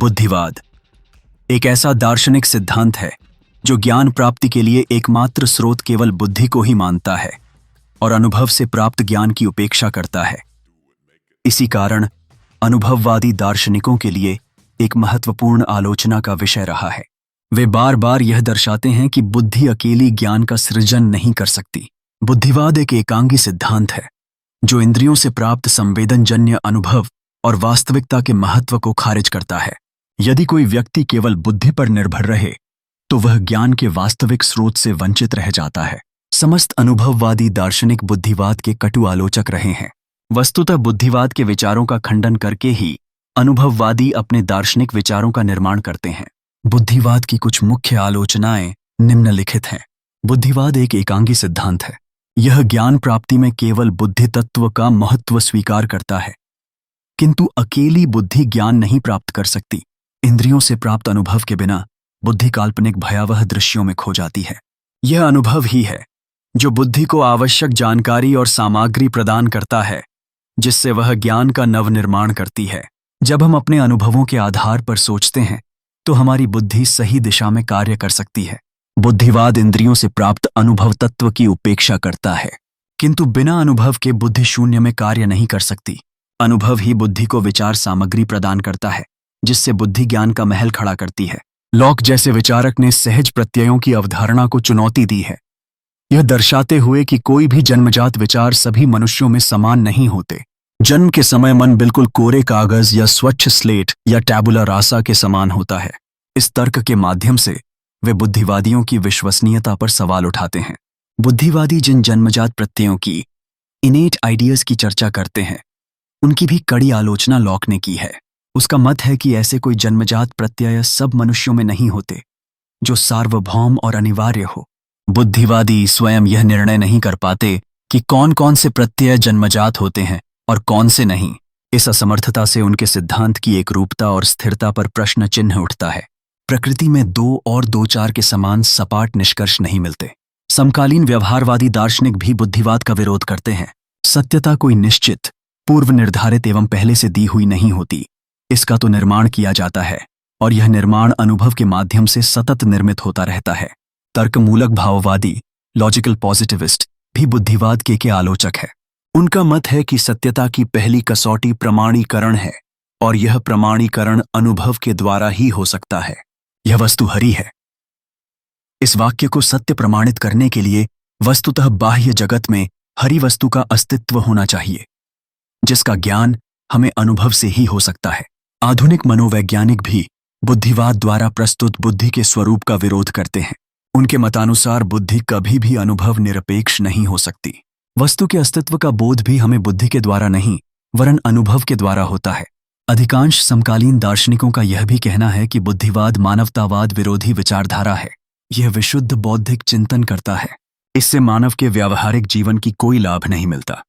बुद्धिवाद एक ऐसा दार्शनिक सिद्धांत है जो ज्ञान प्राप्ति के लिए एकमात्र स्रोत केवल बुद्धि को ही मानता है और अनुभव से प्राप्त ज्ञान की उपेक्षा करता है। इसी कारण अनुभववादी दार्शनिकों के लिए एक महत्वपूर्ण आलोचना का विषय रहा है। वे बार बार यह दर्शाते हैं कि बुद्धि अकेली ज्ञान का सृजन नहीं कर सकती। बुद्धिवाद एक एकांगी सिद्धांत है जो इंद्रियों से प्राप्त संवेदनजन्य अनुभव और वास्तविकता के महत्व को खारिज करता है। यदि कोई व्यक्ति केवल बुद्धि पर निर्भर रहे तो वह ज्ञान के वास्तविक स्रोत से वंचित रह जाता है। समस्त अनुभववादी दार्शनिक बुद्धिवाद के कटु आलोचक रहे हैं। वस्तुतः बुद्धिवाद के विचारों का खंडन करके ही अनुभववादी अपने दार्शनिक विचारों का निर्माण करते हैं। बुद्धिवाद की कुछ मुख्य आलोचनाएं निम्नलिखित हैं। बुद्धिवाद एक एकांगी सिद्धांत है। यह ज्ञान प्राप्ति में केवल बुद्धि तत्व का महत्व स्वीकार करता है, किंतु अकेली बुद्धि ज्ञान नहीं प्राप्त कर सकती। इंद्रियों से प्राप्त अनुभव के बिना बुद्धि काल्पनिक भयावह दृश्यों में खो जाती है। यह अनुभव ही है जो बुद्धि को आवश्यक जानकारी और सामग्री प्रदान करता है, जिससे वह ज्ञान का नवनिर्माण करती है। जब हम अपने अनुभवों के आधार पर सोचते हैं तो हमारी बुद्धि सही दिशा में कार्य कर सकती है। बुद्धिवाद इंद्रियों से प्राप्त अनुभव तत्व की उपेक्षा करता है, किंतु बिना अनुभव के बुद्धि शून्य में कार्य नहीं कर सकती। अनुभव ही बुद्धि को विचार सामग्री प्रदान करता है, जिससे बुद्धि ज्ञान का महल खड़ा करती है। लॉक जैसे विचारक ने सहज प्रत्ययों की अवधारणा को चुनौती दी है, यह दर्शाते हुए कि कोई भी जन्मजात विचार सभी मनुष्यों में समान नहीं होते। जन्म के समय मन बिल्कुल कोरे कागज या स्वच्छ स्लेट या टैबुला रासा के समान होता है। इस तर्क के माध्यम से वे बुद्धिवादियों की विश्वसनीयता पर सवाल उठाते हैं। बुद्धिवादी जिन जन्मजात प्रत्ययों की इनेट आइडियाज की चर्चा करते हैं, उनकी भी कड़ी आलोचना लॉक ने की है। उसका मत है कि ऐसे कोई जन्मजात प्रत्यय सब मनुष्यों में नहीं होते जो सार्वभौम और अनिवार्य हो। बुद्धिवादी स्वयं यह निर्णय नहीं कर पाते कि कौन कौन से प्रत्यय जन्मजात होते हैं और कौन से नहीं। इस असमर्थता से उनके सिद्धांत की एकरूपता और स्थिरता पर प्रश्न चिन्ह उठता है। प्रकृति में 2 और 2 4 के समान सपाट निष्कर्ष नहीं मिलते। समकालीन व्यवहारवादी दार्शनिक भी बुद्धिवाद का विरोध करते हैं। सत्यता कोई निश्चित, पूर्व निर्धारित एवं पहले से दी हुई नहीं होती। इसका तो निर्माण किया जाता है और यह निर्माण अनुभव के माध्यम से सतत निर्मित होता रहता है। तर्कमूलक भाववादी लॉजिकल पॉजिटिविस्ट भी बुद्धिवाद के आलोचक है। उनका मत है कि सत्यता की पहली कसौटी प्रमाणीकरण है और यह प्रमाणीकरण अनुभव के द्वारा ही हो सकता है। यह वस्तु हरी है। इस वाक्य को सत्य प्रमाणित करने के लिए वस्तुतः बाह्य जगत में हरी वस्तु का अस्तित्व होना चाहिए, जिसका ज्ञान हमें अनुभव से ही हो सकता है। आधुनिक मनोवैज्ञानिक भी बुद्धिवाद द्वारा प्रस्तुत बुद्धि के स्वरूप का विरोध करते हैं। उनके मतानुसार बुद्धि कभी भी अनुभव निरपेक्ष नहीं हो सकती। वस्तु के अस्तित्व का बोध भी हमें बुद्धि के द्वारा नहीं वरन अनुभव के द्वारा होता है। अधिकांश समकालीन दार्शनिकों का यह भी कहना है कि बुद्धिवाद मानवतावाद विरोधी विचारधारा है। यह विशुद्ध बौद्धिक चिंतन करता है। इससे मानव के व्यावहारिक जीवन की कोई लाभ नहीं मिलता।